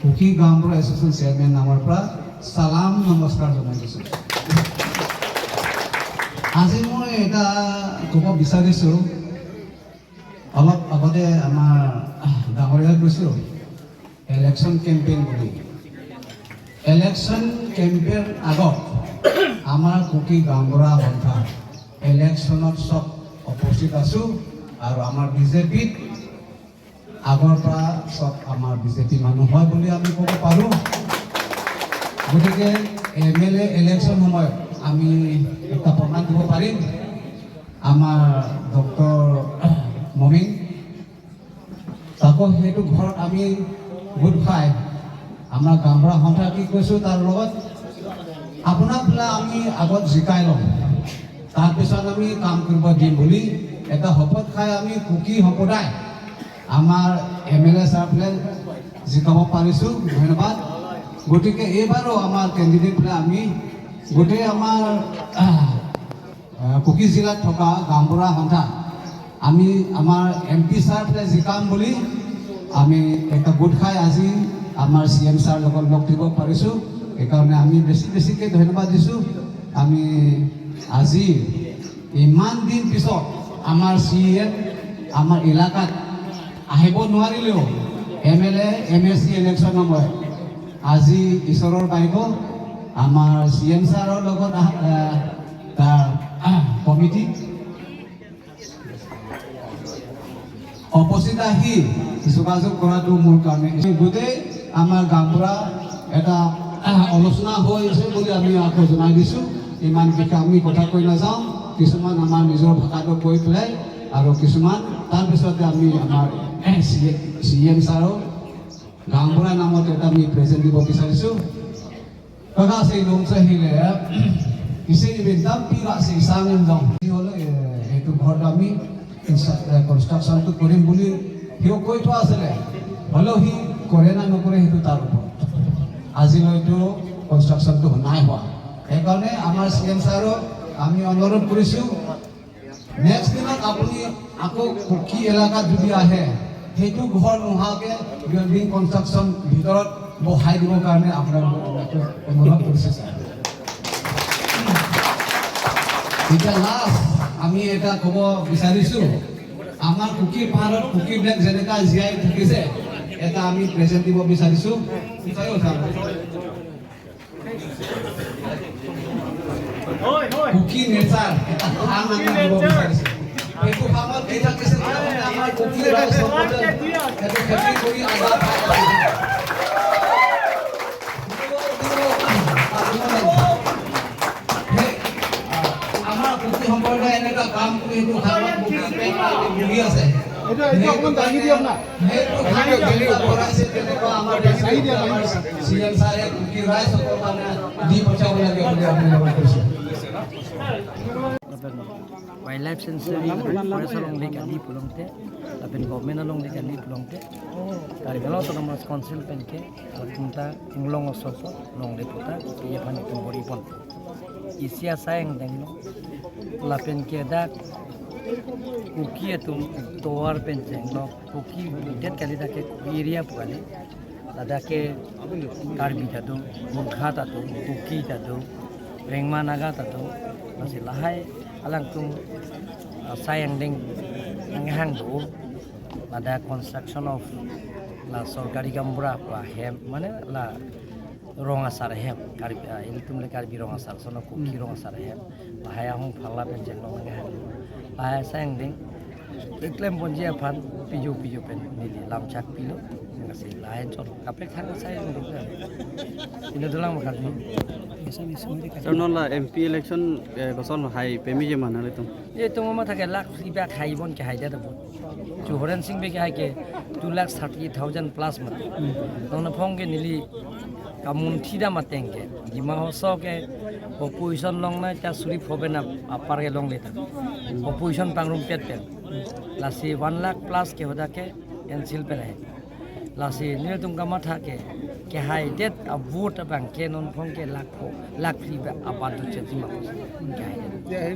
কুকি গাঁওবুঢ়া association chairman নামৰ পৰা সালাম নমস্কাৰ জনাই দিছোঁ। আজি মই এটা ক'ব বিচাৰিছোঁ, অলপ আগতে আমাৰ ডাঙৰীয়াই কৈছোঁ ইলেকশ্যন কেম্পেইন বুলি। ইলেকশ্যন কেম্পেইন আগত আমাৰ কুকি গাঁওবুঢ়া সন্থা ইলেকশ্যনত চব উপস্থিত আছোঁ আৰু আমাৰ বিজেপিত আগৰ পৰা চব আমাৰ বিজেপি মানুহ হয় বুলি আমি ক'ব পাৰোঁ। গতিকে MLA ইলেকশ্যন সময়ত আমি এটা প্ৰমাণ দিব পাৰিম। আমাৰ ডক্টৰ মমিন তাকো সেইটো ঘৰত আমি গোট খাই আমাৰ গাঁওবুঢ়া সন্থা কি কৈছোঁ তাৰ লগত আপোনাক বোলে আমি আগত জিকাই ল'ম, তাৰপিছত আমি কাম কৰিব দিম বুলি এটা শপত খাই আমি কুকি সম্প্ৰদায় আমাৰ MLA ছাৰফালে জিকাব পাৰিছোঁ। ধন্যবাদ। গতিকে এইবাৰো আমাৰ কেণ্ডিডেটফালে আমি গোটেই আমাৰ কুকি জিলাত থকা গাঁওবুঢ়া সন্থা আমি আমাৰ MP ছাৰফালে জিকাম বুলি আমি এটা গোট খাই আজি আমাৰ CM ছাৰ লগত লগ দিব পাৰিছোঁ। সেইকাৰণে আমি বেছিকৈ ধন্যবাদ দিছোঁ। আমি আজি ইমান দিন পিছত আমাৰ CM আমাৰ এলেকাত আহিব নোৱাৰিলেও MLA MSC ইলেকশ্যন সময়ত আজি ঈশ্বৰৰ বাইব আমাৰ CM ছাৰৰ লগত তাৰ কমিটি উপস্থিত আহি যোগাযোগ কৰাটো মোৰ কাৰণে গোটেই আমাৰ গাঁওবুঢ়া এটা আলোচনা হৈছে বুলি আমি আকৌ জনাই দিছোঁ। ইমান বিশেষ আমি কথা কৈ নাযাওঁ, কিছুমান আমাৰ নিজৰ ভাষাটো কৈ পেলাই আৰু কিছুমান তাৰপিছতে আমি আমাৰ CM ছাৰৰ গাঁওবুঢ়া নামত এটা আমি প্ৰেজেণ্ট দিব বিচাৰিছোঁ। Kasi nung sa hila, kasi ibigdam pila sa isang indong. Ito ঘর আমি কনস্ট্রাকশনটো কৰিম বুলি সিও কৈ থোৱা আছিলে, হ'লেও সি কৰে না নকৰে সেইটো তাৰ ওপৰত। আজিলৈতো কনস্ট্ৰাকশনটো নাই হোৱা। সেইকাৰণে আমাৰ CM ছাৰক আমি অনুৰোধ কৰিছোঁ, নেক্সট দিনত আপুনি আকৌ কুকি এলেকাত যদি আহে সেইটো ঘৰ নোহোৱাকৈ বিল্ডিং কনষ্ট্ৰাকশ্যন ভিতৰত বহাই দিবৰ কাৰণে আপোনালোকে অনুৰোধ কৰিছে ছাৰ। এতিয়া লাষ্ট আমি এটা ক'ব বিচাৰিছোঁ, আমাৰ কুকিৰ পাহাৰত কুকিবিলাক যেনেকুৱা জীয়াই থাকিছে এটা আমি প্ৰেজেণ্ট দিব বিচাৰিছোঁ। কুকি নেচাৰ এটা ফাৰ্ম আমি দিব বিচাৰিছোঁ। এইটো ফাৰ্মত কি থাকিছে আমাৰ কুকি ৰাইজ সেইটো খেতি কৰি আজাৰ আমাৰ কুকি সম্প্ৰদায় এনেকুৱা কাম কৰি সেইটো ফাৰ্মত বহি আছে। Wildlife Sanctuary forest along Lake Ali pulongte, tapi government along Lake Ali pulongte. Dari kalau tu nama council penke, kita ngulong osopo, long deputa, ia panik tumbori pon. Isia sayang dengan lapen ke dak kuki itu toar penceng lo kuki det kali dak area pukali, ada ke karbi jatuh, murkha jatuh, kuki jatuh, rengma naga jatuh, masih lahai. Alang tung sayang ding ngang do ada construction of la sorkari gambura pa hem mane la ronga sar hem kari il tumle kari ronga sar sono kuki ronga sar hem bahaya hong phalla pen jeng nong ngang bahaya sayang ding iklem bonjia phan piju pen nili lamchak pilo ngasi lain chon kapek thang sayang ding ini dulang makan Sarnola MP election gosol hai pemi je mana letum. Ye to mama thake lakh riba khaibon ke haida da bot. Chuhoran singh be ke hai ke 2,30,000 plus mat. Dona phong ke nili kamun thida matenge. Jima hoso ke opposition long na ta suri phobe na apar ke long leta. Opposition pangrum pet pet. Lasi 1 lakh plus ke hoda ke cancel pe rahe. Lasi nil tum kama thake ke hai det a vote bang ke non phong ke lakh riba apar du cheti ma ke hai